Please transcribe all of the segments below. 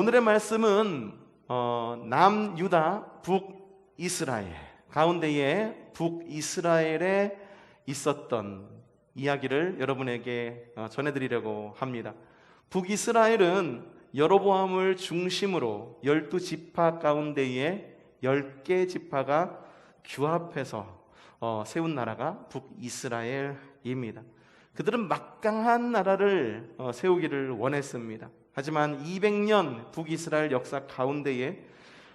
오늘의 말씀은 남유다 북이스라엘 가운데에 북이스라엘에 있었던 이야기를 여러분에게 전해드리려고 합니다. 북이스라엘은 여로보암을 중심으로 12지파 가운데에 10개 지파가 규합해서 세운 나라가 북이스라엘입니다. 그들은 막강한 나라를 세우기를 원했습니다. 하지만 200년 북이스라엘 역사 가운데에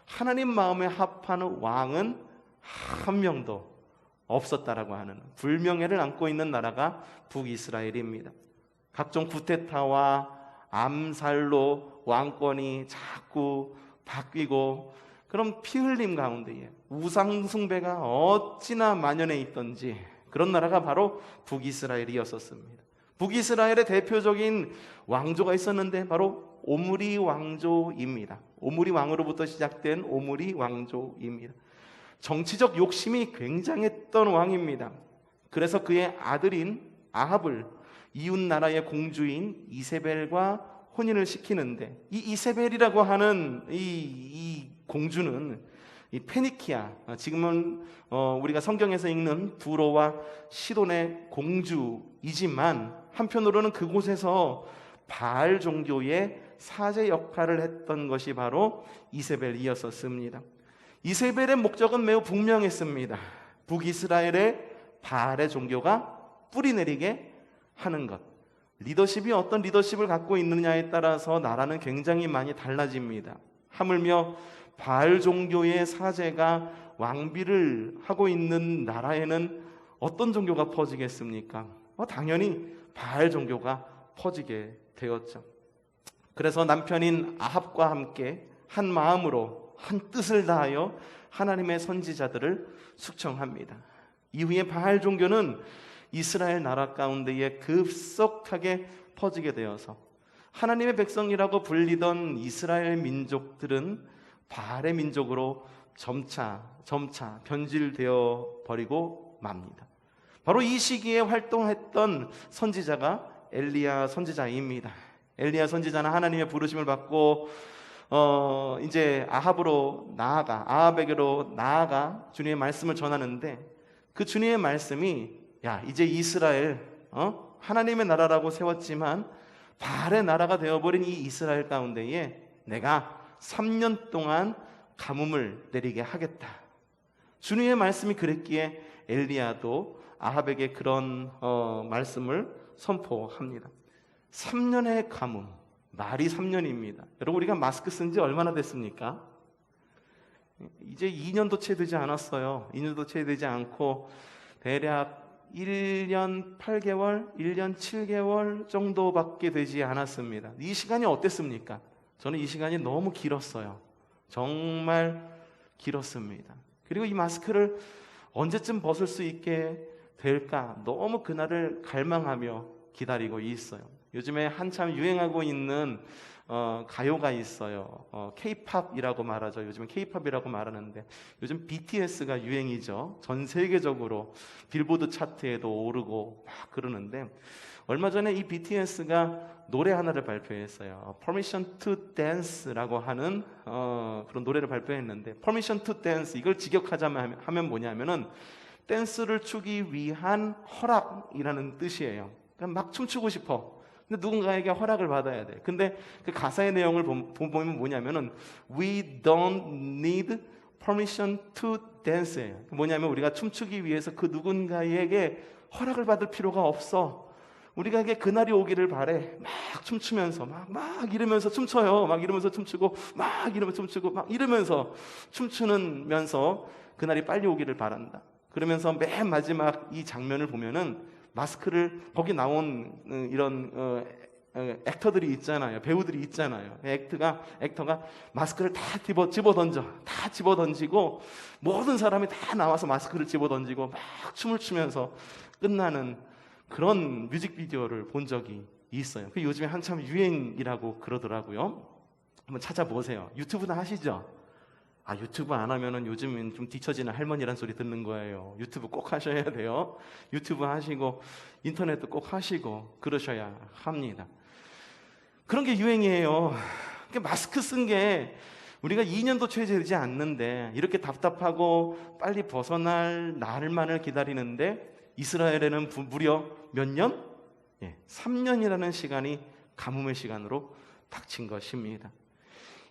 하나님 마음에 합하는 왕은 한 명도 없었다라고 하는 불명예를 안고 있는 나라가 북이스라엘입니다. 각종 쿠데타와 암살로 왕권이 자꾸 바뀌고, 그런 피 흘림 가운데에 우상 숭배가 어찌나 만연해 있던지 그런 나라가 바로 북이스라엘이었습니다. 북이스라엘의 대표적인 왕조가 있었는데 바로 오므리 왕조입니다. 오므리 왕으로부터 시작된 오므리 왕조입니다. 정치적 욕심이 굉장했던 왕입니다. 그래서 그의 아들인 아합을 이웃 나라의 공주인 이세벨과 혼인을 시키는데, 이 이세벨이라고 하는 이 공주는 이 페니키아, 지금은 우리가 성경에서 읽는 두로와 시돈의 공주이지만 한편으로는 그곳에서 바알 종교의 사제 역할을 했던 것이 바로 이세벨이었습니다. 이세벨의 목적은 매우 분명했습니다. 북이스라엘의 바알의 종교가 뿌리내리게 하는 것. 리더십이 어떤 리더십을 갖고 있느냐에 따라서 나라는 굉장히 많이 달라집니다. 하물며 바알 종교의 사제가 왕비를 하고 있는 나라에는 어떤 종교가 퍼지겠습니까? 당연히 바알 종교가 퍼지게 되었죠. 그래서 남편인 아합과 함께 한 마음으로 한 뜻을 다하여 하나님의 선지자들을 숙청합니다. 이후에 바알 종교는 이스라엘 나라 가운데에 급속하게 퍼지게 되어서 하나님의 백성이라고 불리던 이스라엘 민족들은 바알의 민족으로 점차 변질되어 버리고 맙니다. 바로 이 시기에 활동했던 선지자가 엘리야 선지자입니다. 엘리야 선지자는 하나님의 부르심을 받고 이제 아합에게로 나아가 주님의 말씀을 전하는데, 그 주님의 말씀이 이제 이스라엘 하나님의 나라라고 세웠지만 바알의 나라가 되어버린 이 이스라엘 가운데에 내가 3년 동안 가뭄을 내리게 하겠다. 주님의 말씀이 그랬기에 엘리야도 아합에게 그런 말씀을 선포합니다. 3년의 가뭄, 말이 3년입니다. 여러분, 우리가 마스크 쓴 지 얼마나 됐습니까? 이제 2년도 채 되지 않았어요. 2년도 채 되지 않고 대략 1년 8개월, 1년 7개월 정도밖에 되지 않았습니다. 이 시간이 어땠습니까? 저는 이 시간이 너무 길었어요. 정말 길었습니다. 그리고 이 마스크를 언제쯤 벗을 수 있게 될까? 너무 그날을 갈망하며 기다리고 있어요. 요즘에 한참 유행하고 있는 가요가 있어요. K-팝이라고 말하죠. 요즘은 K-팝이라고 말하는데 요즘 BTS가 유행이죠. 전 세계적으로 빌보드 차트에도 오르고 막 그러는데, 얼마 전에 이 BTS가 노래 하나를 발표했어요. Permission to Dance라고 하는 그런 노래를 발표했는데, Permission to Dance, 이걸 직역하자면 하면 뭐냐면은 댄스를 추기 위한 허락이라는 뜻이에요. 그러니까 막 춤추고 싶어. 근데 누군가에게 허락을 받아야 돼. 근데 그 가사의 내용을 보면 뭐냐면은 We don't need permission to dance예요. 뭐냐면 우리가 춤추기 위해서 그 누군가에게 허락을 받을 필요가 없어. 우리가에게 그날이 오기를 바래. 막 춤추면서 막 이러면서 춤춰요. 막 이러면서 춤추고 막 이러면서 춤추고 막 이러면서 춤추면서 그날이 빨리 오기를 바란다. 그러면서 맨 마지막 이 장면을 보면은 마스크를, 거기 나온 이런 액터들이 있잖아요. 배우들이 있잖아요. 액터가 마스크를 다 집어 던지고 모든 사람이 다 나와서 마스크를 집어 던지고 막 춤을 추면서 끝나는 그런 뮤직비디오를 본 적이 있어요. 그 요즘에 한참 유행이라고 그러더라고요. 한번 찾아보세요. 유튜브나 하시죠? 유튜브 안 하면은 요즘은 좀 뒤처지는 할머니란 소리 듣는 거예요. 유튜브 꼭 하셔야 돼요. 유튜브 하시고 인터넷도 꼭 하시고 그러셔야 합니다. 그런 게 유행이에요. 마스크 쓴 게 우리가 2년도 채 되지 않는데 이렇게 답답하고 빨리 벗어날 날만을 기다리는데 이스라엘에는 무려 몇 년? 3년이라는 시간이 가뭄의 시간으로 닥친 것입니다.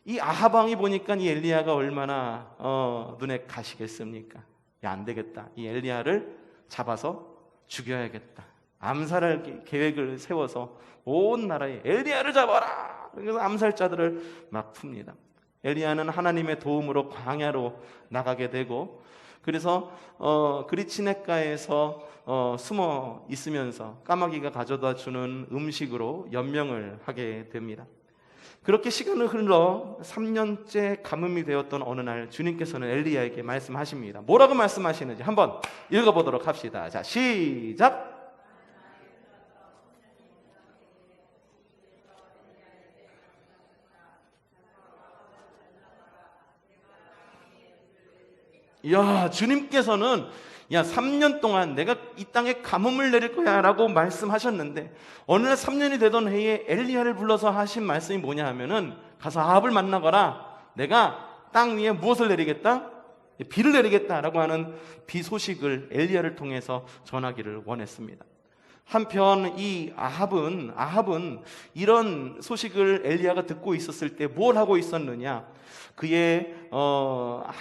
이 아합 왕이 보니까 이 엘리야가 얼마나 눈에 가시겠습니까? 야, 안 되겠다. 이 엘리야를 잡아서 죽여야겠다. 암살할 계획을 세워서 온 나라에 엘리야를 잡아라. 그래서 암살자들을 막 풉니다. 엘리야는 하나님의 도움으로 광야로 나가게 되고, 그래서 그리치네가에서 숨어 있으면서 까마귀가 가져다 주는 음식으로 연명을 하게 됩니다. 그렇게 시간을 흘러 3년째 가뭄이 되었던 어느 날 주님께서는 엘리야에게 말씀하십니다. 뭐라고 말씀하시는지 한번 읽어보도록 합시다. 자, 시작! 이야, 주님께서는 3년 동안 내가 이 땅에 가뭄을 내릴 거야 라고 말씀하셨는데, 어느 날 3년이 되던 해에 엘리야를 불러서 하신 말씀이 뭐냐 하면은, 가서 아합을 만나거라. 내가 땅 위에 무엇을 내리겠다? 비를 내리겠다 라고 하는 비 소식을 엘리야를 통해서 전하기를 원했습니다. 한편 이 아합은 이런 소식을 엘리야가 듣고 있었을 때 뭘 하고 있었느냐? 그의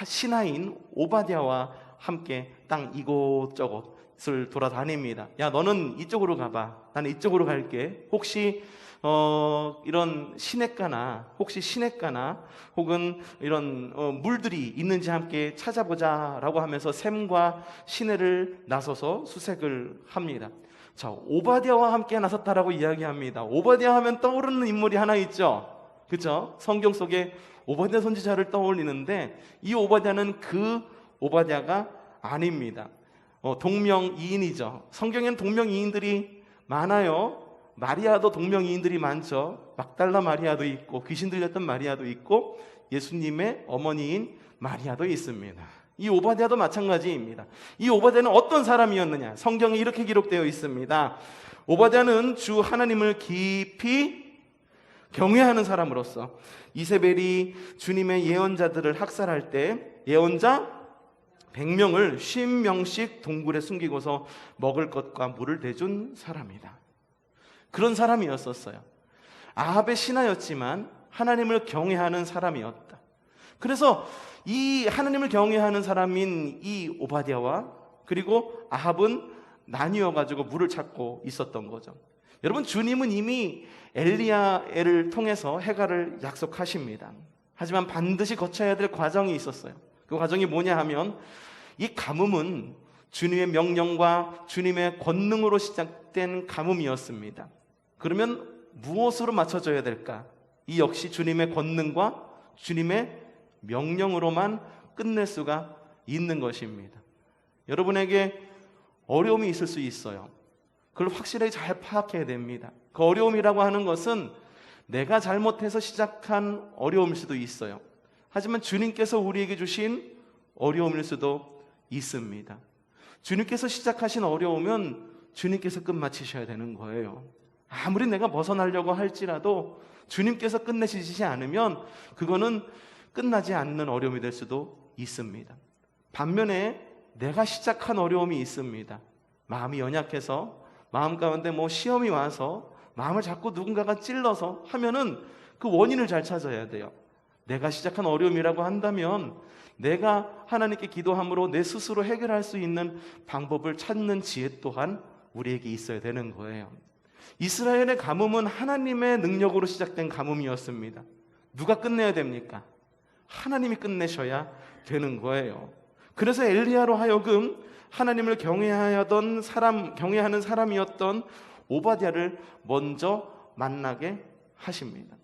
신하인 오바댜와 함께 땅 이곳저곳을 돌아다닙니다. 야, 너는 이쪽으로 가봐. 나는 이쪽으로 갈게. 혹시 이런 시냇가나 혹은 이런 물들이 있는지 함께 찾아보자라고 하면서 샘과 시내를 나서서 수색을 합니다. 자, 오바댜와 함께 나섰다라고 이야기합니다. 오바댜 하면 떠오르는 인물이 하나 있죠. 그렇죠? 성경 속에 오바댜 선지자를 떠올리는데, 이 오바댜는 그 오바댜가 아닙니다. 동명이인이죠. 성경에는 동명이인들이 많아요. 마리아도 동명이인들이 많죠. 막달라 마리아도 있고 귀신 들렸던 마리아도 있고 예수님의 어머니인 마리아도 있습니다. 이 오바댜도 마찬가지입니다. 이 오바댜는 어떤 사람이었느냐? 성경에 이렇게 기록되어 있습니다. 오바댜는 주 하나님을 깊이 경외하는 사람으로서 이세벨이 주님의 예언자들을 학살할 때 예언자 100명을 50명씩 동굴에 숨기고서 먹을 것과 물을 대준 사람이다. 그런 사람이었었어요. 아합의 신하였지만 하나님을 경외하는 사람이었다. 그래서 이 하나님을 경외하는 사람인 이 오바댜와 그리고 아합은 나뉘어 가지고 물을 찾고 있었던 거죠. 여러분, 주님은 이미 엘리야를 통해서 해갈을 약속하십니다. 하지만 반드시 거쳐야 될 과정이 있었어요. 그 과정이 뭐냐 하면, 이 가뭄은 주님의 명령과 주님의 권능으로 시작된 가뭄이었습니다. 그러면 무엇으로 맞춰져야 될까? 이 역시 주님의 권능과 주님의 명령으로만 끝낼 수가 있는 것입니다. 여러분에게 어려움이 있을 수 있어요. 그걸 확실하게 잘 파악해야 됩니다. 그 어려움이라고 하는 것은 내가 잘못해서 시작한 어려움일 수도 있어요. 하지만 주님께서 우리에게 주신 어려움일 수도 있습니다. 주님께서 시작하신 어려움은 주님께서 끝마치셔야 되는 거예요. 아무리 내가 벗어나려고 할지라도 주님께서 끝내시지 않으면 그거는 끝나지 않는 어려움이 될 수도 있습니다. 반면에 내가 시작한 어려움이 있습니다. 마음이 연약해서 마음 가운데 시험이 와서 마음을 자꾸 누군가가 찔러서 하면은 그 원인을 잘 찾아야 돼요. 내가 시작한 어려움이라고 한다면 내가 하나님께 기도함으로 내 스스로 해결할 수 있는 방법을 찾는 지혜 또한 우리에게 있어야 되는 거예요. 이스라엘의 가뭄은 하나님의 능력으로 시작된 가뭄이었습니다. 누가 끝내야 됩니까? 하나님이 끝내셔야 되는 거예요. 그래서 엘리야로 하여금 하나님을 경외하는 사람이었던 오바댜를 먼저 만나게 하십니다.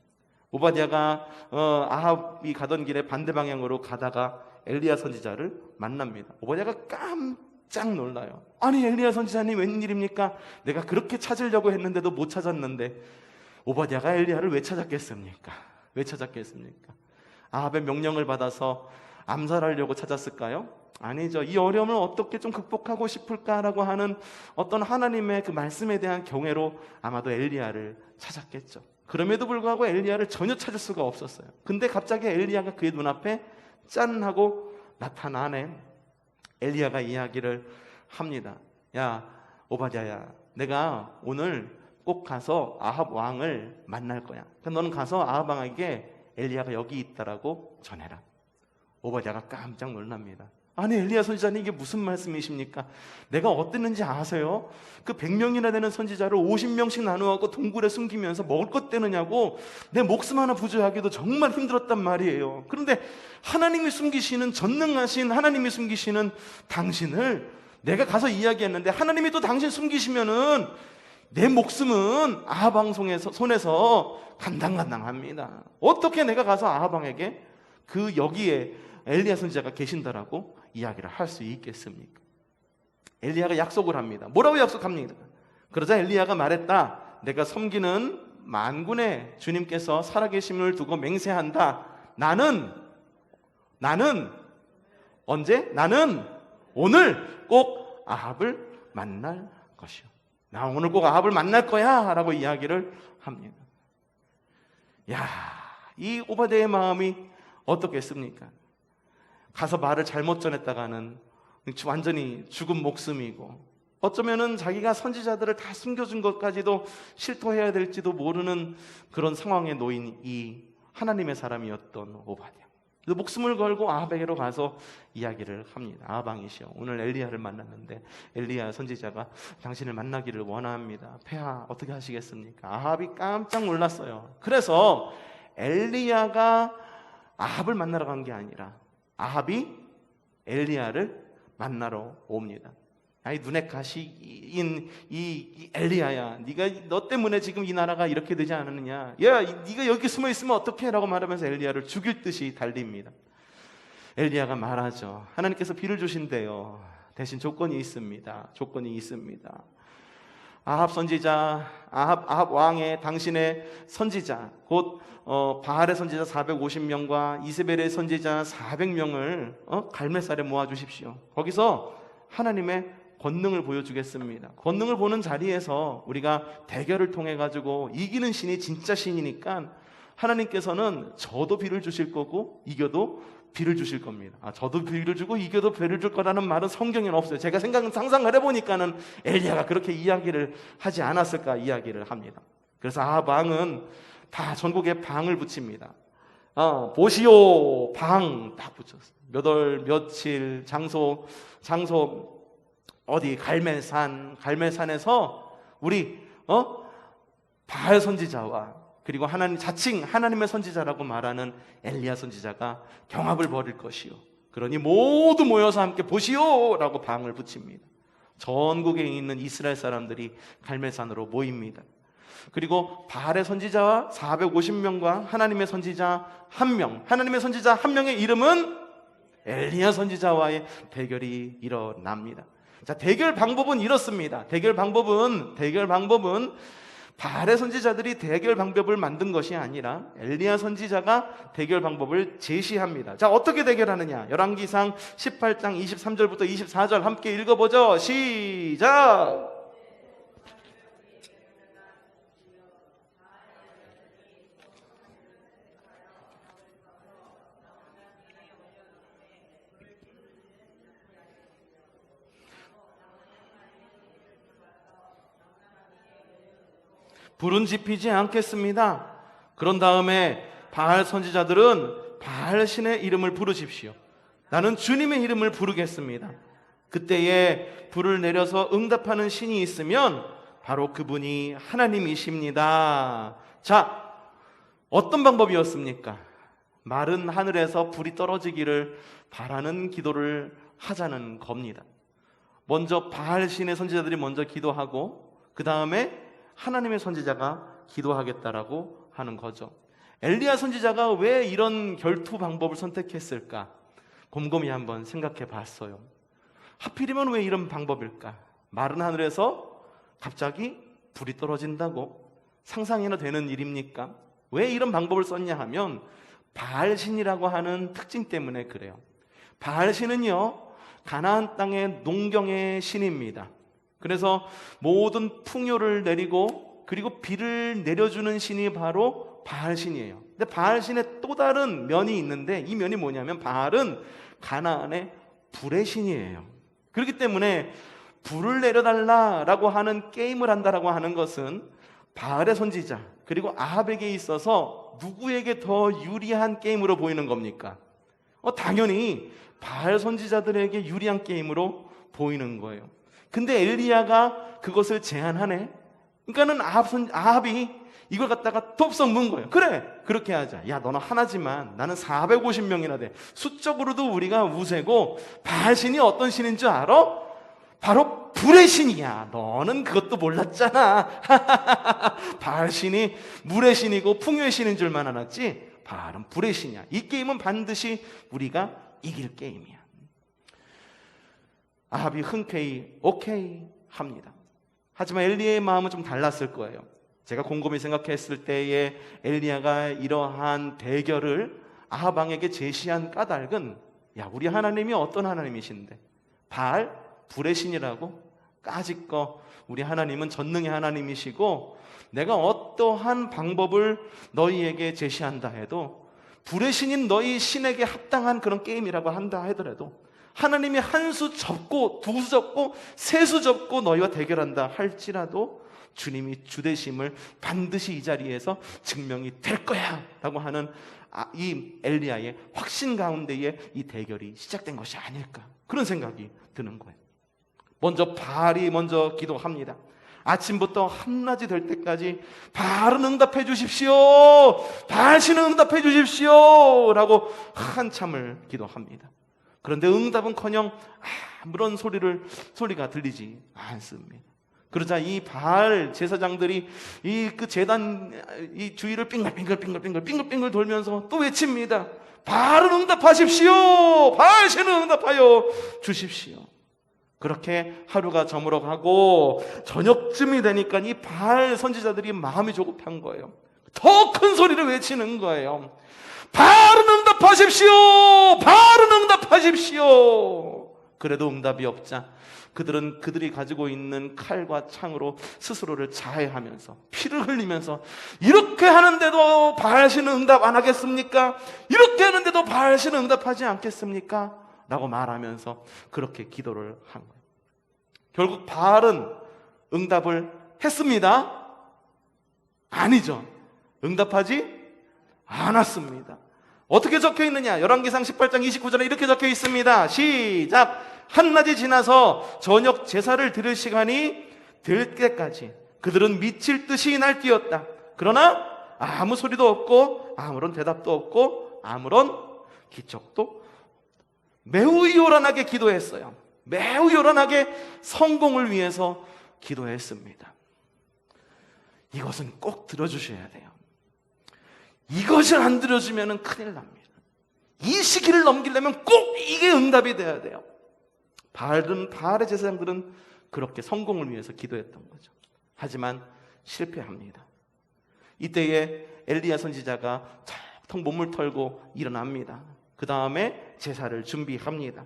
오바댜가 아합이 가던 길에 반대 방향으로 가다가 엘리야 선지자를 만납니다. 오바댜가 깜짝 놀라요. 아니, 엘리야 선지자님 웬일입니까? 내가 그렇게 찾으려고 했는데도 못 찾았는데. 오바댜가 엘리야를 왜 찾았겠습니까? 아합의 명령을 받아서 암살하려고 찾았을까요? 아니죠. 이 어려움을 어떻게 좀 극복하고 싶을까라고 하는 어떤 하나님의 그 말씀에 대한 경외로 아마도 엘리야를 찾았겠죠. 그럼에도 불구하고 엘리야를 전혀 찾을 수가 없었어요. 근데 갑자기 엘리야가 그의 눈앞에 짠 하고 나타나네. 엘리야가 이야기를 합니다. 야, 오바댜야, 내가 오늘 꼭 가서 아합 왕을 만날 거야. 그러니까 너는 가서 아합 왕에게 엘리야가 여기 있다라고 전해라. 오바댜가 깜짝 놀랍니다. 아니, 엘리야 선지자님, 이게 무슨 말씀이십니까? 내가 어땠는지 아세요? 그 100명이나 되는 선지자를 50명씩 나누어갖고 동굴에 숨기면서 먹을 것 떼느냐고 내 목숨 하나 부조하기도 정말 힘들었단 말이에요. 그런데 하나님이 숨기시는, 전능하신 하나님이 숨기시는 당신을 내가 가서 이야기했는데, 하나님이 또 당신 숨기시면은 내 목숨은 아합 왕 손에서 간당간당합니다. 어떻게 내가 가서 아합 왕에게 그 여기에 엘리야 선지자가 계신다라고 이야기를 할 수 있겠습니까? 엘리야가 약속을 합니다. 뭐라고 약속합니까? 그러자 엘리야가 말했다. 내가 섬기는 만군의 주님께서 살아계심을 두고 맹세한다. 나는 언제? 나는 오늘 꼭 아합을 만날 것이요. 나 오늘 꼭 아합을 만날 거야 라고 이야기를 합니다. 야, 이 오바댜의 마음이 어떻겠습니까? 가서 말을 잘못 전했다가는 완전히 죽은 목숨이고, 어쩌면은 자기가 선지자들을 다 숨겨준 것까지도 실토해야 될지도 모르는 그런 상황에 놓인 이 하나님의 사람이었던 오바댜. 목숨을 걸고 아합에게로 가서 이야기를 합니다. 아합 왕이시여, 오늘 엘리야를 만났는데 엘리야 선지자가 당신을 만나기를 원합니다. 폐하 어떻게 하시겠습니까? 아합이 깜짝 놀랐어요. 그래서 엘리야가 아합을 만나러 간 게 아니라 아합이 엘리야를 만나러 옵니다. 아니, 눈에 가시인 이 엘리야야, 너 때문에 지금 이 나라가 이렇게 되지 않았느냐? 야, 네가 여기 숨어 있으면 어떡해? 라고 말하면서 엘리야를 죽일 듯이 달립니다. 엘리야가 말하죠. 하나님께서 비를 주신대요. 대신 조건이 있습니다. 아합 선지자, 아합 왕의 당신의 선지자, 곧 바알의 선지자 450명과 이세벨의 선지자 400명을 갈멜살에 모아주십시오. 거기서 하나님의 권능을 보여주겠습니다. 권능을 보는 자리에서 우리가 대결을 통해 가지고 이기는 신이 진짜 신이니까 하나님께서는 저도 비를 주실 거고 이겨도 비를 주실 겁니다. 저도 비를 주고 이겨도 비를 줄 거라는 말은 성경에는 없어요. 제가 상상을 해보니까는 엘리야가 그렇게 이야기를 하지 않았을까 이야기를 합니다. 그래서 아합 왕은 다 전국에 방을 붙입니다. 보시오, 방 딱 붙였어요. 몇 월 며칠 장소 어디 갈멜산에서 우리 바알 선지자와 그리고 자칭 하나님의 선지자라고 말하는 엘리야 선지자가 경합을 벌일 것이요. 그러니 모두 모여서 함께 보시오 라고 방을 붙입니다. 전국에 있는 이스라엘 사람들이 갈멜산으로 모입니다. 그리고 바알의 선지자와 450명과 하나님의 선지자 1명, 하나님의 선지자 1명의 이름은 엘리야 선지자와의 대결이 일어납니다. 자, 대결 방법은 이렇습니다. 대결 방법은 바알의 선지자들이 대결 방법을 만든 것이 아니라 엘리야 선지자가 대결 방법을 제시합니다. 자, 어떻게 대결하느냐? 열왕기상 18장 23절부터 24절 함께 읽어보죠. 시작! 불은 지피지 않겠습니다. 그런 다음에 바알 선지자들은 바알 신의 이름을 부르십시오. 나는 주님의 이름을 부르겠습니다. 그때에 불을 내려서 응답하는 신이 있으면 바로 그분이 하나님이십니다. 자, 어떤 방법이었습니까? 마른 하늘에서 불이 떨어지기를 바라는 기도를 하자는 겁니다. 먼저 바알 신의 선지자들이 먼저 기도하고 그 다음에 하나님의 선지자가 기도하겠다라고 하는 거죠. 엘리야 선지자가 왜 이런 결투 방법을 선택했을까? 곰곰이 한번 생각해 봤어요. 하필이면 왜 이런 방법일까? 마른 하늘에서 갑자기 불이 떨어진다고 상상이나 되는 일입니까? 왜 이런 방법을 썼냐 하면 바알 신이라고 하는 특징 때문에 그래요. 바알 신은요, 가나안 땅의 농경의 신입니다. 그래서 모든 풍요를 내리고 그리고 비를 내려주는 신이 바로 바알신이에요. 근데 바알신의 또 다른 면이 있는데, 이 면이 뭐냐면 바알은 가나안의 불의 신이에요. 그렇기 때문에 불을 내려달라라고 하는 게임을 한다라고 하는 것은 바알의 선지자 그리고 아합에게 있어서 누구에게 더 유리한 게임으로 보이는 겁니까? 당연히 바알 선지자들에게 유리한 게임으로 보이는 거예요. 근데 엘리야가 그것을 제안하네. 그러니까는 아합이 이걸 갖다가 덥석 문 거예요. 그래, 그렇게 하자. 야, 너는 하나지만 나는 450명이나 돼. 수적으로도 우리가 우세고 바알 신이 어떤 신인 줄 알아? 바로 불의 신이야. 너는 그것도 몰랐잖아. 바알 신이 물의 신이고 풍요의 신인 줄만 알았지, 바알은 불의 신이야. 이 게임은 반드시 우리가 이길 게임이야. 아합이 흔쾌히 오케이 합니다. 하지만 엘리야의 마음은 좀 달랐을 거예요. 제가 곰곰이 생각했을 때에 엘리야가 이러한 대결을 아합 왕에게 제시한 까닭은, 야, 우리 하나님이 어떤 하나님이신데 바알 불의 신이라고 까짓거 우리 하나님은 전능의 하나님이시고, 내가 어떠한 방법을 너희에게 제시한다 해도 불의 신인 너희 신에게 합당한 그런 게임이라고 한다 하더라도, 하나님이 한 수 접고 두 수 접고 세 수 접고 너희와 대결한다 할지라도 주님이 주되심을 반드시 이 자리에서 증명이 될 거야 라고 하는 이 엘리야의 확신 가운데에 이 대결이 시작된 것이 아닐까, 그런 생각이 드는 거예요. 먼저 바알이 먼저 기도합니다. 아침부터 한낮이 될 때까지 바알은 응답해 주십시오, 바알 신은 응답해 주십시오 라고 한참을 기도합니다. 그런데 응답은커녕 아무런 소리가 들리지 않습니다. 그러자 이 바알 제사장들이 그 제단 이 주위를 빙글빙글 돌면서 또 외칩니다. 바알은 응답하십시오, 바알 신은 응답하여 주십시오. 그렇게 하루가 저물어 가고 저녁쯤이 되니까 이 바알 선지자들이 마음이 조급한 거예요. 더 큰 소리를 외치는 거예요. 바알은 응답하십시오, 바알은 응답하십시오. 그래도 응답이 없자 그들은 그들이 가지고 있는 칼과 창으로 스스로를 자해하면서 피를 흘리면서, 이렇게 하는데도 바알 신은 응답 안 하겠습니까? 이렇게 하는데도 바알 신은 응답하지 않겠습니까? 라고 말하면서 그렇게 기도를 한 거예요. 결국 바알은 응답을 했습니다? 아니죠. 응답하지 않았습니다. 어떻게 적혀 있느냐? 열왕기상 18장 29절에 이렇게 적혀 있습니다. 시작! 한낮이 지나서 저녁 제사를 드릴 시간이 될 때까지 그들은 미칠 듯이 날뛰었다. 그러나 아무 소리도 없고 아무런 대답도 없고 아무런 기척도, 매우 요란하게 기도했어요. 매우 요란하게 성공을 위해서 기도했습니다. 이것은 꼭 들어주셔야 돼요. 이것을 안 들어주면 큰일 납니다. 이 시기를 넘기려면 꼭 이게 응답이 돼야 돼요. 바알의 제사장들은 그렇게 성공을 위해서 기도했던 거죠. 하지만 실패합니다. 이때에 엘리야 선지자가 턱 몸을 털고 일어납니다. 그 다음에 제사를 준비합니다.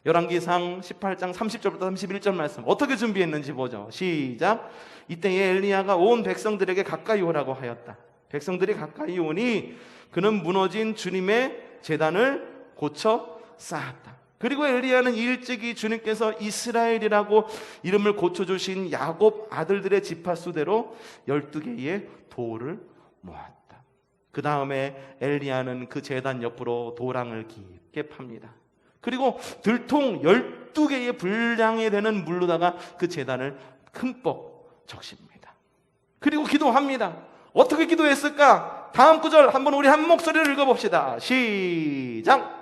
열왕기상 18장 30절부터 31절 말씀 어떻게 준비했는지 보죠. 시작! 이때에 엘리야가 온 백성들에게 가까이 오라고 하였다. 백성들이 가까이 오니 그는 무너진 주님의 제단을 고쳐 쌓았다. 그리고 엘리야는 일찍이 주님께서 이스라엘이라고 이름을 고쳐주신 야곱 아들들의 지파수대로 12개의 돌을 모았다. 그 다음에 엘리야는 그 제단 옆으로 도랑을 깊게 팝니다. 그리고 들통 12개의 분량이 되는 물로다가 그 제단을 흠뻑 적십니다. 그리고 기도합니다. 어떻게 기도했을까? 다음 구절 한번 우리 한 목소리를 읽어봅시다. 시작!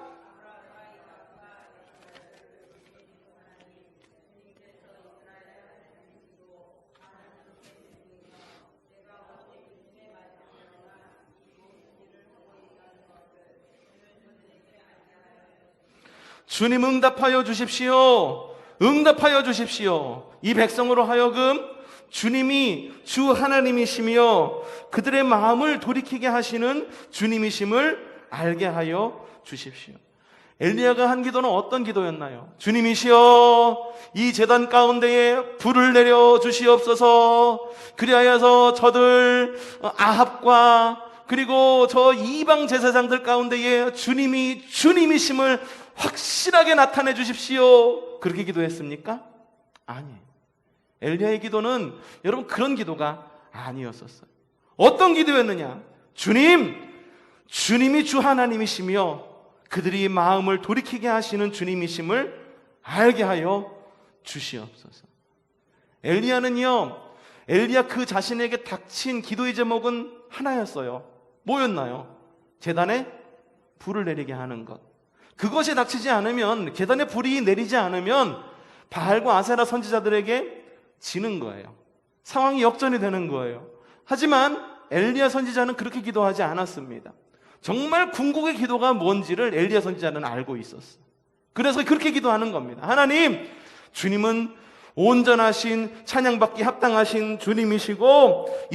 주님 응답하여 주십시오. 응답하여 주십시오. 이 백성으로 하여금 주님이 주 하나님이시며 그들의 마음을 돌이키게 하시는 주님이심을 알게 하여 주십시오. 엘리야가 한 기도는 어떤 기도였나요? 주님이시여, 이 제단 가운데에 불을 내려 주시옵소서. 그리하여서 저들 아합과 그리고 저 이방 제사장들 가운데에 주님이 주님이심을 확실하게 나타내 주십시오. 그렇게 기도했습니까? 아니에요. 엘리야의 기도는 여러분 그런 기도가 아니었었어요. 어떤 기도였느냐? 주님이 주 하나님이시며 그들이 마음을 돌이키게 하시는 주님이심을 알게 하여 주시옵소서. 엘리야 그 자신에게 닥친 기도의 제목은 하나였어요. 뭐였나요? 제단에 불을 내리게 하는 것. 그것이 닥치지 않으면, 제단에 불이 내리지 않으면 바알과 아세라 선지자들에게 지는 거예요. 상황이 역전이 되는 거예요. 하지만 엘리야 선지자는 그렇게 기도하지 않았습니다. 정말 궁극의 기도가 뭔지를 엘리야 선지자는 알고 있었어요. 그래서 그렇게 기도하는 겁니다. 하나님, 주님은 온전하신, 찬양받기 합당하신 주님이시고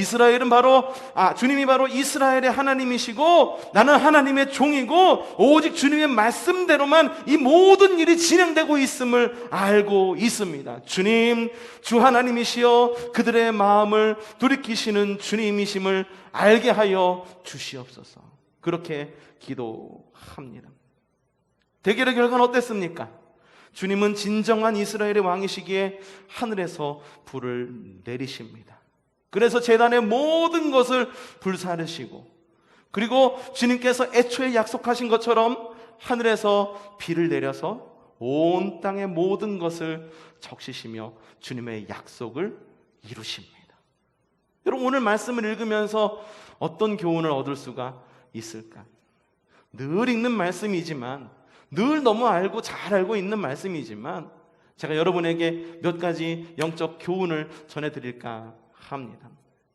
주님이 바로 이스라엘의 하나님이시고 나는 하나님의 종이고 오직 주님의 말씀대로만 이 모든 일이 진행되고 있음을 알고 있습니다. 주님, 주 하나님이시여 그들의 마음을 돌이키시는 주님이심을 알게 하여 주시옵소서. 그렇게 기도합니다. 대결의 결과는 어땠습니까? 주님은 진정한 이스라엘의 왕이시기에 하늘에서 불을 내리십니다. 그래서 제단의 모든 것을 불사르시고, 그리고 주님께서 애초에 약속하신 것처럼 하늘에서 비를 내려서 온 땅의 모든 것을 적시시며 주님의 약속을 이루십니다. 여러분, 오늘 말씀을 읽으면서 어떤 교훈을 얻을 수가 있을까? 늘 읽는 말씀이지만, 늘 너무 잘 알고 있는 말씀이지만 제가 여러분에게 몇 가지 영적 교훈을 전해드릴까 합니다.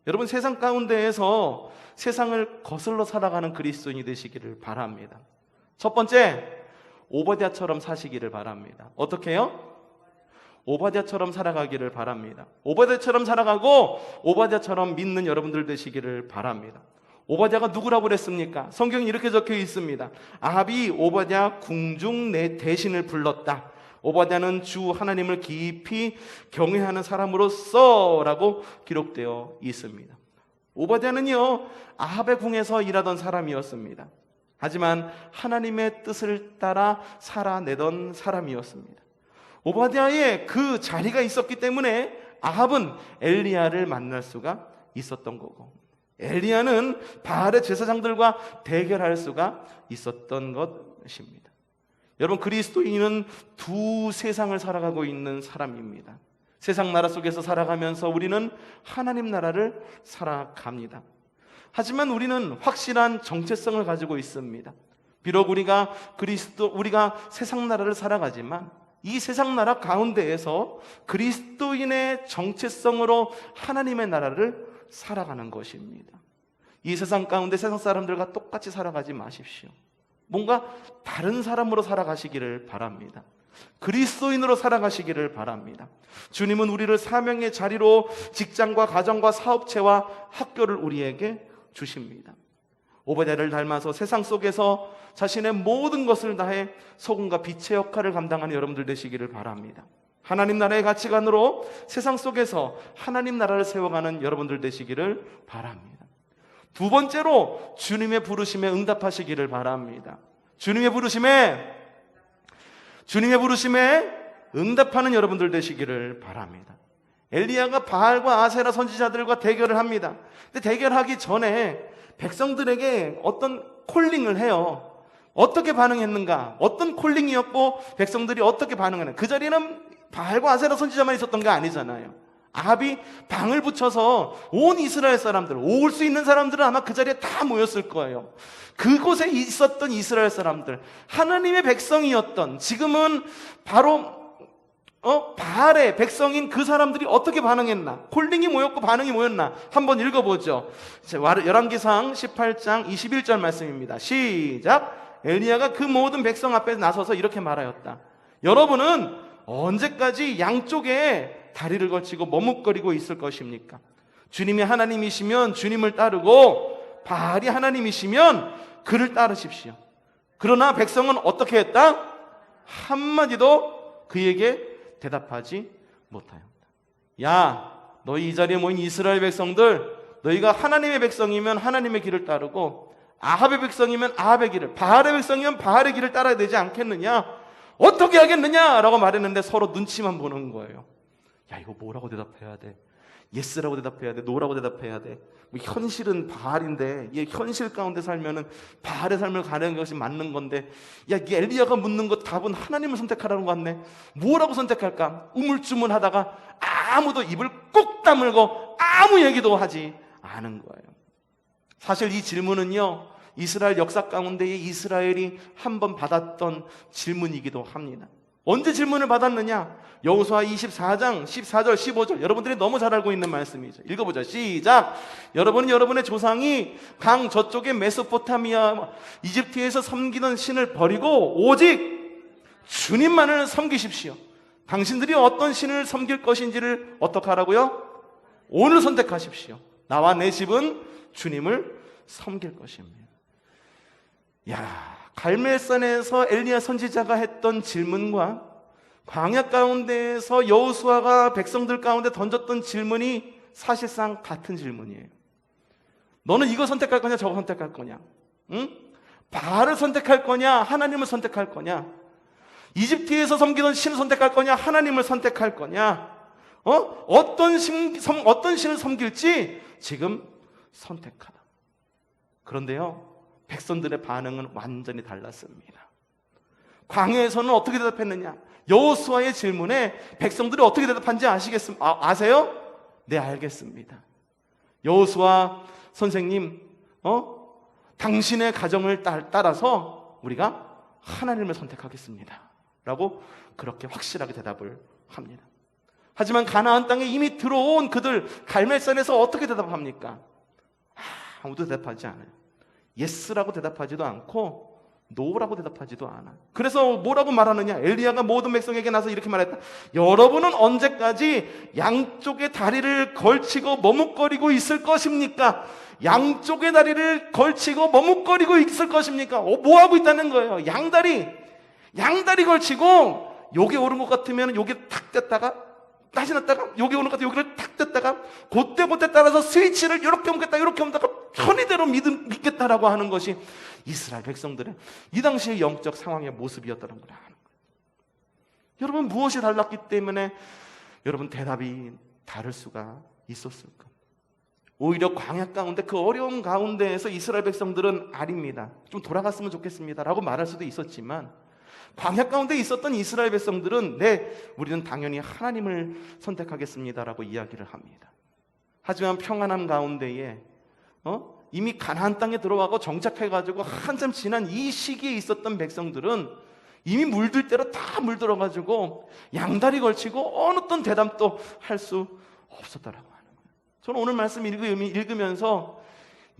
여러분, 세상 가운데에서 세상을 거슬러 살아가는 그리스도인이 되시기를 바랍니다. 첫 번째, 오바댜처럼 사시기를 바랍니다. 어떻게 해요? 오바댜처럼 살아가기를 바랍니다. 오바댜처럼 살아가고 오바댜처럼 믿는 여러분들 되시기를 바랍니다. 오바댜가 누구라고 그랬습니까? 성경에 이렇게 적혀 있습니다. 아합이 오바댜 궁중 내 대신을 불렀다. 오바댜는 주 하나님을 깊이 경외하는 사람으로서 라고 기록되어 있습니다. 오바댜는요, 아합의 궁에서 일하던 사람이었습니다. 하지만 하나님의 뜻을 따라 살아내던 사람이었습니다. 오바댜의 그 자리가 있었기 때문에 아합은 엘리야를 만날 수가 있었던 거고, 엘리야는 바알의 제사장들과 대결할 수가 있었던 것입니다. 여러분, 그리스도인은 두 세상을 살아가고 있는 사람입니다. 세상 나라 속에서 살아가면서 우리는 하나님 나라를 살아갑니다. 하지만 우리는 확실한 정체성을 가지고 있습니다. 비록 우리가 세상 나라를 살아가지만 이 세상 나라 가운데에서 그리스도인의 정체성으로 하나님의 나라를 살아가는 것입니다. 이 세상 가운데 세상 사람들과 똑같이 살아가지 마십시오. 뭔가 다른 사람으로 살아가시기를 바랍니다. 그리스도인으로 살아가시기를 바랍니다. 주님은 우리를 사명의 자리로 직장과 가정과 사업체와 학교를 우리에게 주십니다. 오바댜를 닮아서 세상 속에서 자신의 모든 것을 다해 소금과 빛의 역할을 감당하는 여러분들 되시기를 바랍니다. 하나님 나라의 가치관으로 세상 속에서 하나님 나라를 세워가는 여러분들 되시기를 바랍니다. 두 번째로 주님의 부르심에 응답하시기를 바랍니다. 주님의 부르심에 응답하는 여러분들 되시기를 바랍니다. 엘리야가 바알과 아세라 선지자들과 대결을 합니다. 근데 대결하기 전에 백성들에게 어떤 콜링을 해요. 어떻게 반응했는가? 어떤 콜링이었고 백성들이 어떻게 반응하는가? 그 자리는 바알과 아세라 선지자만 있었던 게 아니잖아요. 아합이 방을 붙여서 온 이스라엘 사람들, 올 수 있는 사람들은 아마 그 자리에 다 모였을 거예요. 그곳에 있었던 이스라엘 사람들, 하나님의 백성이었던, 지금은 바로 바알의 백성인 그 사람들이 어떻게 반응했나? 콜링이 모였고 반응이 모였나? 한번 읽어보죠. 열왕기상 18장 21절 말씀입니다. 시작! 엘리야가 그 모든 백성 앞에 나서서 이렇게 말하였다. 여러분은 언제까지 양쪽에 다리를 걸치고 머뭇거리고 있을 것입니까? 주님이 하나님이시면 주님을 따르고 바알이 하나님이시면 그를 따르십시오. 그러나 백성은 어떻게 했다? 한마디도 그에게 대답하지 못하였다. 야, 너희 이 자리에 모인 이스라엘 백성들, 너희가 하나님의 백성이면 하나님의 길을 따르고 아합의 백성이면 아합의 길을, 바알의 백성이면 바알의 길을 따라야 되지 않겠느냐? 어떻게 하겠느냐? 라고 말했는데 서로 눈치만 보는 거예요. 야, 이거 뭐라고 대답해야 돼? 예스라고 대답해야 돼? 노라고 대답해야 돼? 뭐 현실은 바알인데, 얘 현실 가운데 살면은 바알의 삶을 가는 것이 맞는 건데, 야, 이 엘리야가 묻는 것 답은 하나님을 선택하라는 것 같네. 뭐라고 선택할까? 우물쭈물하다가 아무도 입을 꾹 다물고 아무 얘기도 하지 않은 거예요. 사실 이 질문은요, 이스라엘 역사 가운데에 이스라엘이 한번 받았던 질문이기도 합니다. 언제 질문을 받았느냐? 여호수아 24장 14절 15절, 여러분들이 너무 잘 알고 있는 말씀이죠. 읽어보자. 시작. 여러분은 여러분의 조상이 강 저쪽의 메소포타미아 이집트에서 섬기던 신을 버리고 오직 주님만을 섬기십시오. 당신들이 어떤 신을 섬길 것인지를 어떻게 하라고요? 오늘 선택하십시오. 나와 내 집은 주님을 섬길 것입니다. 야, 갈멜산에서 엘리야 선지자가 했던 질문과 광야 가운데에서 여호수아가 백성들 가운데 던졌던 질문이 사실상 같은 질문이에요. 너는 이거 선택할 거냐, 저거 선택할 거냐? 응? 바알을 선택할 거냐, 하나님을 선택할 거냐? 이집트에서 섬기던 신을 선택할 거냐, 하나님을 선택할 거냐? 어떤 신을 섬길지 지금 선택하라. 그런데요, 백성들의 반응은 완전히 달랐습니다. 광야에서는 어떻게 대답했느냐? 여호수아의 질문에 백성들이 어떻게 대답한지 아세요? 네, 알겠습니다. 여호수아 선생님, 당신의 가정을 따라서 우리가 하나님을 선택하겠습니다 라고 그렇게 확실하게 대답을 합니다. 하지만 가나안 땅에 이미 들어온 그들 갈멜산에서 어떻게 대답합니까? 아무도 대답하지 않아요. 예스라고 대답하지도 않고 노라고 대답하지도 않아. 그래서 뭐라고 말하느냐? 엘리야가 모든 백성에게 나서 이렇게 말했다. 여러분은 언제까지 양쪽의 다리를 걸치고 머뭇거리고 있을 것입니까? 양쪽의 다리를 걸치고 머뭇거리고 있을 것입니까? 뭐 하고 있다는 거예요? 양다리 걸치고 여기 오른 것 같으면 여기 탁 뗐다가 다시 놨다가 여기 오는 것 같아 여기를 탁 뗐다가 그때 따라서 스위치를 이렇게 옮겼다 이렇게 옮다가 편의대로 믿겠다라고 하는 것이 이스라엘 백성들의 이 당시의 영적 상황의 모습이었다는 거라 하는 거예요. 여러분, 무엇이 달랐기 때문에 여러분 대답이 다를 수가 있었을까? 오히려 광야 가운데 그 어려운 가운데에서 이스라엘 백성들은 아닙니다, 좀 돌아갔으면 좋겠습니다 라고 말할 수도 있었지만, 광야 가운데 있었던 이스라엘 백성들은 네, 우리는 당연히 하나님을 선택하겠습니다라고 이야기를 합니다. 하지만 평안함 가운데에 이미 가나안 땅에 들어가고 정착해가지고 한참 지난 이 시기에 있었던 백성들은 이미 물들 대로 다 물들어가지고 양다리 걸치고 어느 어떤 대답도 할 수 없었다라고 하는 거예요. 저는 오늘 말씀 읽으면서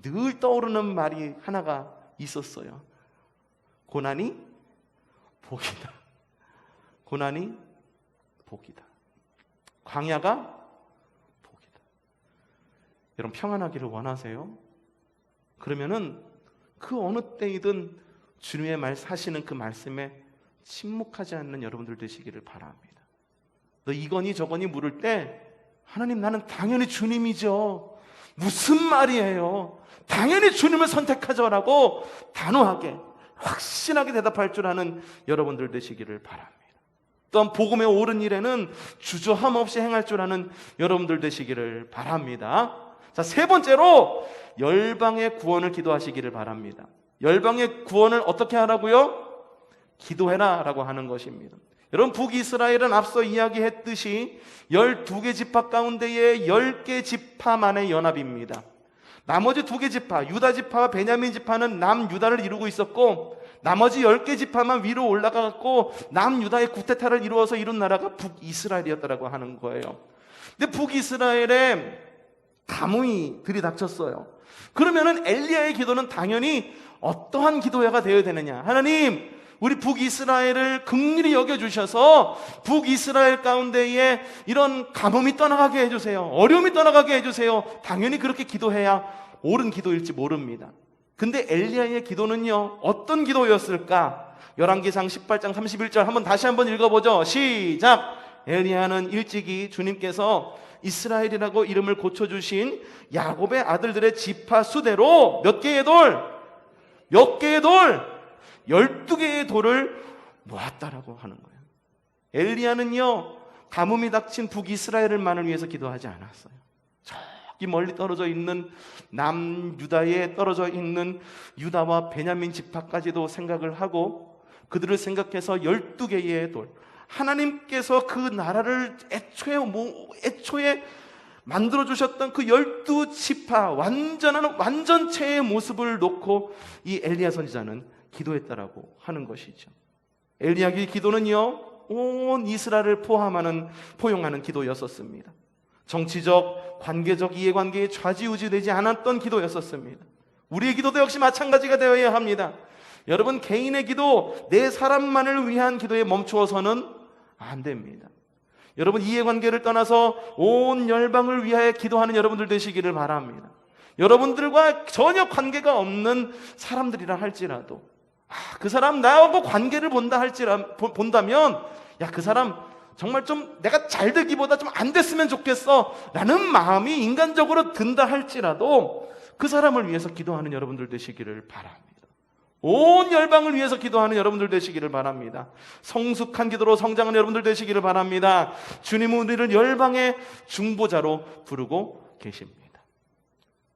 늘 떠오르는 말이 하나가 있었어요. 고난이 복이다. 고난이 복이다. 광야가 복이다. 여러분, 평안하기를 원하세요? 그러면은 그 어느 때이든 주님의 하시는 그 말씀에 침묵하지 않는 여러분들 되시기를 바랍니다. 너 이거니 저거니 물을 때 하나님, 나는 당연히 주님이죠. 무슨 말이에요? 당연히 주님을 선택하죠라고 단호하게 확신하게 대답할 줄 아는 여러분들 되시기를 바랍니다. 또한 복음에 옳은 일에는 주저함 없이 행할 줄 아는 여러분들 되시기를 바랍니다. 자, 세 번째로 열방의 구원을 기도하시기를 바랍니다. 열방의 구원을 어떻게 하라고요? 기도해라 라고 하는 것입니다. 여러분, 북이스라엘은 앞서 이야기했듯이 12개 지파 가운데의 10개 지파만의 연합입니다. 나머지 2개 지파, 유다 지파와 베냐민 지파는 남유다를 이루고 있었고, 나머지 10개 지파만 위로 올라가고 남유다의 구테타를 이루어서 이룬 나라가 북이스라엘이었다라고 하는 거예요. 근데 북이스라엘에 가뭄이 들이닥쳤어요. 그러면은 엘리야의 기도는 당연히 어떠한 기도가 되어야 되느냐? 하나님, 우리 북이스라엘을 긍휼히 여겨주셔서 북이스라엘 가운데에 이런 가뭄이 떠나가게 해주세요. 어려움이 떠나가게 해주세요. 당연히 그렇게 기도해야 옳은 기도일지 모릅니다. 근데 엘리야의 기도는요, 어떤 기도였을까? 열왕기상 18장 31절 한번 다시 한번 읽어보죠. 시작! 엘리야는 일찍이 주님께서 이스라엘이라고 이름을 고쳐주신 야곱의 아들들의 지파 수대로 몇 개의 돌? 12개의 돌을 모았다라고 하는 거예요. 엘리야는요, 가뭄이 닥친 북이스라엘만을 위해서 기도하지 않았어요. 저기 멀리 떨어져 있는 남유다에 떨어져 있는 유다와 베냐민 지파까지도 생각을 하고 그들을 생각해서 12개의 돌, 하나님께서 그 나라를 애초에 만들어주셨던 그 12지파 완전체의 모습을 놓고 이 엘리야 선지자는 기도했다라고 하는 것이죠. 엘리야의 기도는요, 온 이스라엘을 포용하는 기도였었습니다. 정치적, 관계적 이해관계에 좌지우지되지 않았던 기도였었습니다. 우리의 기도도 역시 마찬가지가 되어야 합니다. 여러분, 개인의 기도, 내 사람만을 위한 기도에 멈추어서는 안 됩니다. 여러분, 이해관계를 떠나서 온 열방을 위하여 기도하는 여러분들 되시기를 바랍니다. 여러분들과 전혀 관계가 없는 사람들이라 할지라도, 그 사람 나하고 관계를 본다면, 야, 그 사람 정말 좀 내가 잘 되기보다 좀 안 됐으면 좋겠어 라는 마음이 인간적으로 든다 할지라도 그 사람을 위해서 기도하는 여러분들 되시기를 바랍니다. 온 열방을 위해서 기도하는 여러분들 되시기를 바랍니다. 성숙한 기도로 성장하는 여러분들 되시기를 바랍니다. 주님은 우리를 열방의 중보자로 부르고 계십니다.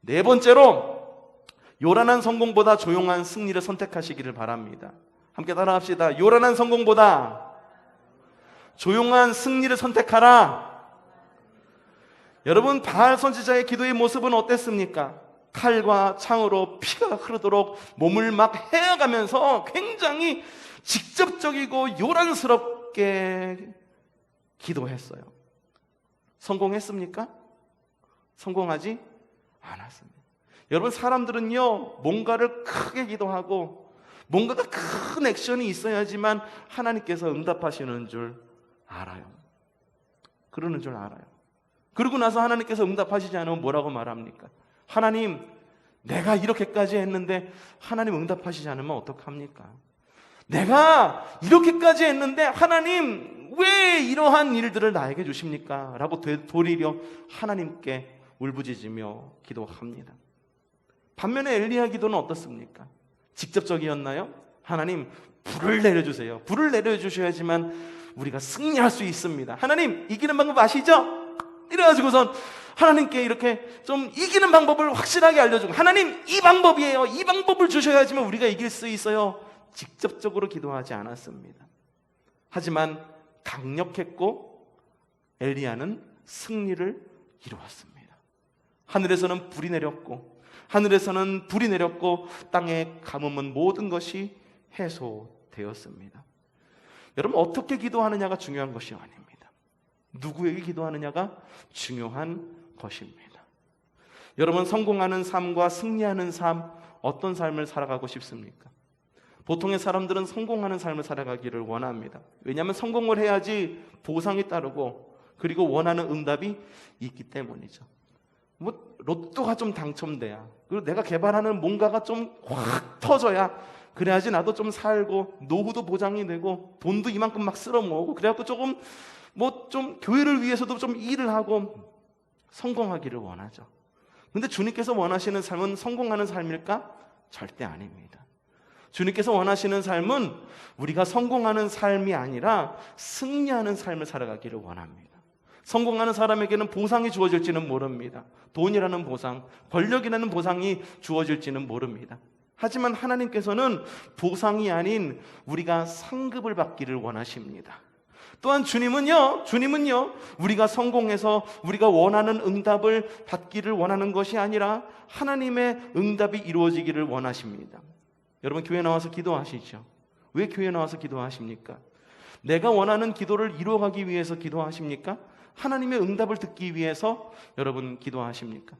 네 번째로, 요란한 성공보다 조용한 승리를 선택하시기를 바랍니다. 함께 따라합시다. 요란한 성공보다 조용한 승리를 선택하라. 여러분, 바알 선지자의 기도의 모습은 어땠습니까? 칼과 창으로 피가 흐르도록 몸을 막 헤어가면서 굉장히 직접적이고 요란스럽게 기도했어요. 성공했습니까? 성공하지 않았습니다. 여러분, 사람들은요, 뭔가를 크게 기도하고 뭔가가 큰 액션이 있어야지만 하나님께서 응답하시는 줄 알아요. 그러는 줄 알아요. 그러고 나서 하나님께서 응답하시지 않으면 뭐라고 말합니까? 하나님, 내가 이렇게까지 했는데 하나님 응답하시지 않으면 어떡합니까? 내가 이렇게까지 했는데 하나님 왜 이러한 일들을 나에게 주십니까? 라고 도리려 하나님께 울부짖으며 기도합니다. 반면에 엘리야 기도는 어떻습니까? 직접적이었나요? 하나님, 불을 내려주세요. 불을 내려주셔야지만 우리가 승리할 수 있습니다. 하나님, 이기는 방법 아시죠? 이래가지고선 하나님께 이렇게 좀 이기는 방법을 확실하게 알려주고, 하나님, 이 방법이에요. 이 방법을 주셔야지만 우리가 이길 수 있어요. 직접적으로 기도하지 않았습니다. 하지만 강력했고 엘리야는 승리를 이루었습니다. 하늘에서는 불이 내렸고 땅의 가뭄은 모든 것이 해소되었습니다. 여러분, 어떻게 기도하느냐가 중요한 것이 아닙니다. 누구에게 기도하느냐가 중요한 것입니다. 여러분, 성공하는 삶과 승리하는 삶, 어떤 삶을 살아가고 싶습니까? 보통의 사람들은 성공하는 삶을 살아가기를 원합니다. 왜냐하면 성공을 해야지 보상이 따르고 그리고 원하는 응답이 있기 때문이죠. 로또가 좀 당첨돼야, 그리고 내가 개발하는 뭔가가 좀 확 터져야, 그래야지 나도 좀 살고 노후도 보장이 되고 돈도 이만큼 막 쓸어 모으고, 그래갖고 조금 교회를 위해서도 좀 일을 하고 성공하기를 원하죠. 근데 주님께서 원하시는 삶은 성공하는 삶일까? 절대 아닙니다. 주님께서 원하시는 삶은 우리가 성공하는 삶이 아니라 승리하는 삶을 살아가기를 원합니다. 성공하는 사람에게는 보상이 주어질지는 모릅니다. 돈이라는 보상, 권력이라는 보상이 주어질지는 모릅니다. 하지만 하나님께서는 보상이 아닌 우리가 상급을 받기를 원하십니다. 또한 주님은요, 우리가 성공해서 우리가 원하는 응답을 받기를 원하는 것이 아니라 하나님의 응답이 이루어지기를 원하십니다. 여러분, 교회 나와서 기도하시죠. 왜 교회 나와서 기도하십니까? 내가 원하는 기도를 이루어가기 위해서 기도하십니까? 하나님의 응답을 듣기 위해서 여러분 기도하십니까?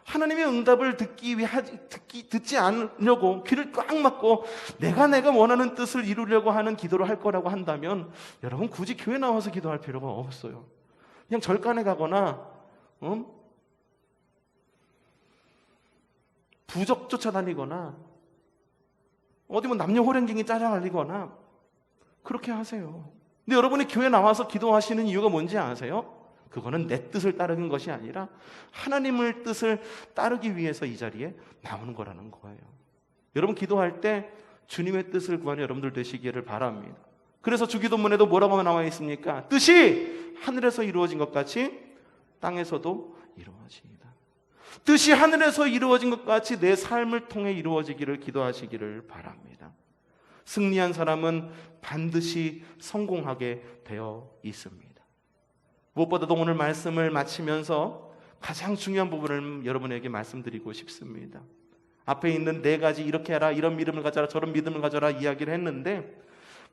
하나님의 응답을 듣지 않으려고 귀를 꽉 막고 내가 원하는 뜻을 이루려고 하는 기도를 할 거라고 한다면 여러분 굳이 교회 나와서 기도할 필요가 없어요. 그냥 절간에 가거나 부적 쫓아다니거나 어디 뭐 남녀 호랭갱이 짜장알리거나 그렇게 하세요. 근데 여러분이 교회 나와서 기도하시는 이유가 뭔지 아세요? 그거는 내 뜻을 따르는 것이 아니라 하나님의 뜻을 따르기 위해서 이 자리에 나오는 거라는 거예요. 여러분 기도할 때 주님의 뜻을 구하는 여러분들 되시기를 바랍니다. 그래서 주기도문에도 뭐라고 나와 있습니까? 뜻이 하늘에서 이루어진 것 같이 땅에서도 이루어집니다. 뜻이 하늘에서 이루어진 것 같이 내 삶을 통해 이루어지기를 기도하시기를 바랍니다. 승리한 사람은 반드시 성공하게 되어 있습니다. 무엇보다도 오늘 말씀을 마치면서 가장 중요한 부분을 여러분에게 말씀드리고 싶습니다. 앞에 있는 네 가지 이렇게 해라, 이런 믿음을 가져라, 저런 믿음을 가져라 이야기를 했는데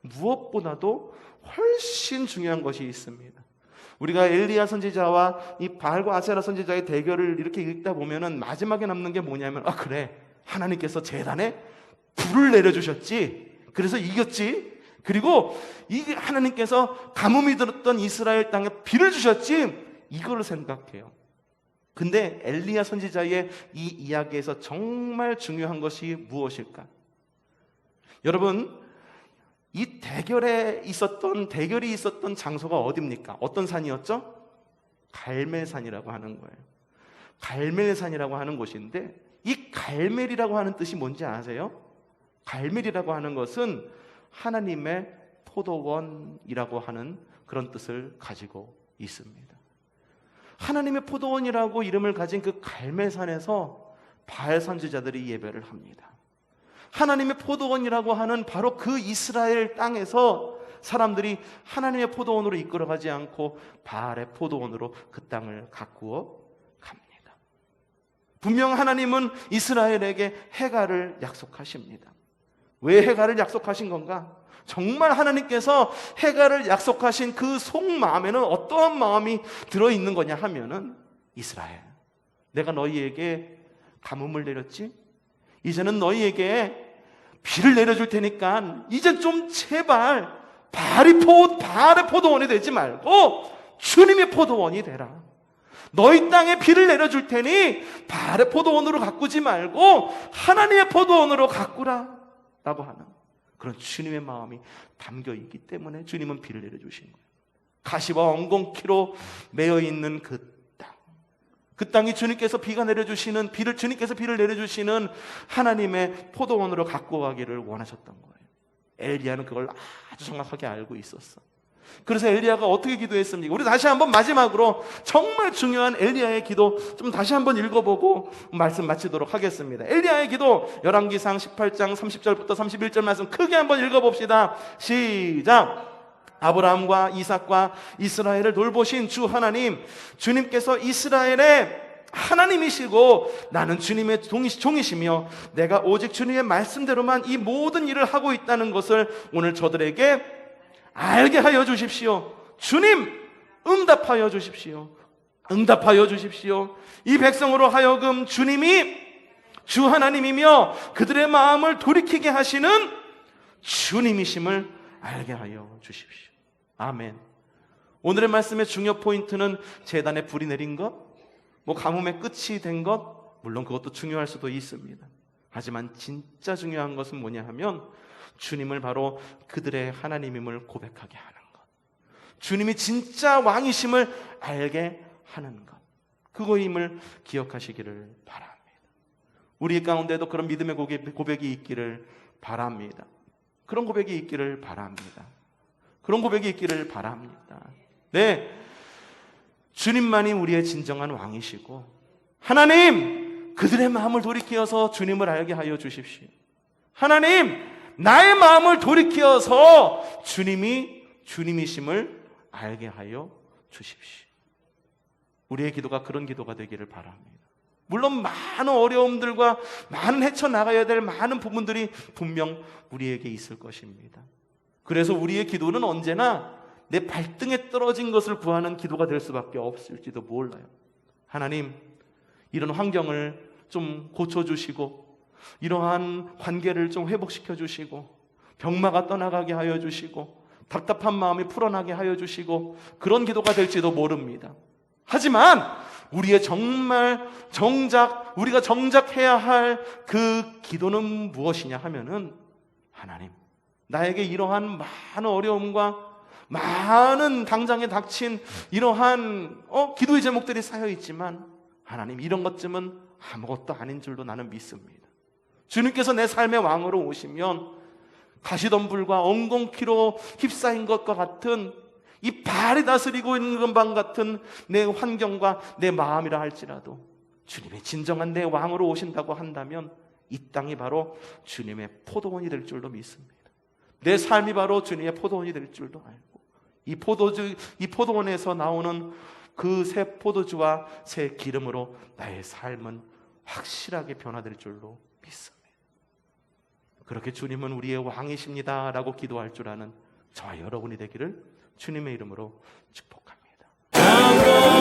무엇보다도 훨씬 중요한 것이 있습니다. 우리가 엘리야 선지자와 이 바알과 아세라 선지자의 대결을 이렇게 읽다 보면은 마지막에 남는 게 뭐냐면 그래, 하나님께서 제단에 불을 내려주셨지, 그래서 이겼지, 그리고 이 하나님께서 가뭄이 들었던 이스라엘 땅에 비를 주셨지, 이거를 생각해요. 근데 엘리야 선지자의 이 이야기에서 정말 중요한 것이 무엇일까? 여러분, 이 대결이 있었던 장소가 어디입니까? 어떤 산이었죠? 갈멜산이라고 하는 거예요. 갈멜산이라고 하는 곳인데 이 갈멜이라고 하는 뜻이 뭔지 아세요? 갈멜이라고 하는 것은 하나님의 포도원이라고 하는 그런 뜻을 가지고 있습니다. 하나님의 포도원이라고 이름을 가진 그 갈멜산에서 바알 선지자들이 예배를 합니다. 하나님의 포도원이라고 하는 바로 그 이스라엘 땅에서 사람들이 하나님의 포도원으로 이끌어가지 않고 바알의 포도원으로 그 땅을 가꾸어 갑니다. 분명 하나님은 이스라엘에게 해갈을 약속하십니다. 왜 해갈을 약속하신 건가? 정말 하나님께서 해갈을 약속하신 그 속마음에는 어떠한 마음이 들어있는 거냐 하면은, 이스라엘, 내가 너희에게 가뭄을 내렸지? 이제는 너희에게 비를 내려줄 테니까 이제 좀 제발 바알의 포도원이 되지 말고 주님의 포도원이 되라. 너희 땅에 비를 내려줄 테니 바알의 포도원으로 가꾸지 말고 하나님의 포도원으로 가꾸라 라고 하는 그런 주님의 마음이 담겨있기 때문에 주님은 비를 내려주신 거예요. 가시와 엉겅퀴로 매여있는 그 땅이 주님께서 주님께서 비를 내려주시는 하나님의 포도원으로 갖고 가기를 원하셨던 거예요. 엘리야는 그걸 아주 정확하게 알고 있었어. 그래서 엘리야가 어떻게 기도했습니까? 우리 다시 한번 마지막으로 정말 중요한 엘리야의 기도 좀 다시 한번 읽어보고 말씀 마치도록 하겠습니다. 엘리야의 기도 열왕기상 18장 30절부터 31절 말씀 크게 한번 읽어봅시다. 시작! 아브라함과 이삭과 이스라엘을 돌보신 주 하나님, 주님께서 이스라엘의 하나님이시고 나는 주님의 종이시며 내가 오직 주님의 말씀대로만 이 모든 일을 하고 있다는 것을 오늘 저들에게 알게 하여 주십시오. 주님, 응답하여 주십시오. 응답하여 주십시오. 이 백성으로 하여금 주님이 주 하나님이며 그들의 마음을 돌이키게 하시는 주님이심을 알게 하여 주십시오. 아멘. 오늘의 말씀의 중요 포인트는 제단에 불이 내린 것, 가뭄의 끝이 된 것, 물론 그것도 중요할 수도 있습니다. 하지만 진짜 중요한 것은 뭐냐 하면 주님을 바로 그들의 하나님임을 고백하게 하는 것, 주님이 진짜 왕이심을 알게 하는 것, 그거임을 기억하시기를 바랍니다. 우리 가운데도 그런 믿음의 고백이 있기를 바랍니다. 그런 고백이 있기를 바랍니다. 그런 고백이 있기를 바랍니다. 네, 주님만이 우리의 진정한 왕이시고 하나님, 그들의 마음을 돌이키어서 주님을 알게 하여 주십시오. 하나님, 나의 마음을 돌이키어서 주님이 주님이심을 알게 하여 주십시오. 우리의 기도가 그런 기도가 되기를 바랍니다. 물론 많은 어려움들과 많은 헤쳐나가야 될 많은 부분들이 분명 우리에게 있을 것입니다. 그래서 우리의 기도는 언제나 내 발등에 떨어진 것을 구하는 기도가 될 수밖에 없을지도 몰라요. 하나님, 이런 환경을 좀 고쳐주시고 이러한 관계를 좀 회복시켜주시고 병마가 떠나가게 하여 주시고 답답한 마음이 풀어나게 하여 주시고 그런 기도가 될지도 모릅니다. 하지만 우리의 우리가 정작 해야 할 그 기도는 무엇이냐 하면은, 하나님, 나에게 이러한 많은 어려움과 많은 당장에 닥친 이러한 기도의 제목들이 쌓여 있지만, 하나님, 이런 것쯤은 아무것도 아닌 줄로 나는 믿습니다. 주님께서 내 삶의 왕으로 오시면 가시덤불과 엉겅퀴로 휩싸인 것과 같은 이 발이 다스리고 있는 것만 같은 내 환경과 내 마음이라 할지라도 주님의 진정한 내 왕으로 오신다고 한다면 이 땅이 바로 주님의 포도원이 될 줄로 믿습니다. 내 삶이 바로 주님의 포도원이 될 줄도 알고, 이 포도원에서 나오는 그 새 포도주와 새 기름으로 나의 삶은 확실하게 변화될 줄로 믿습니다. 그렇게 주님은 우리의 왕이십니다 라고 기도할 줄 아는 저와 여러분이 되기를 주님의 이름으로 축복합니다.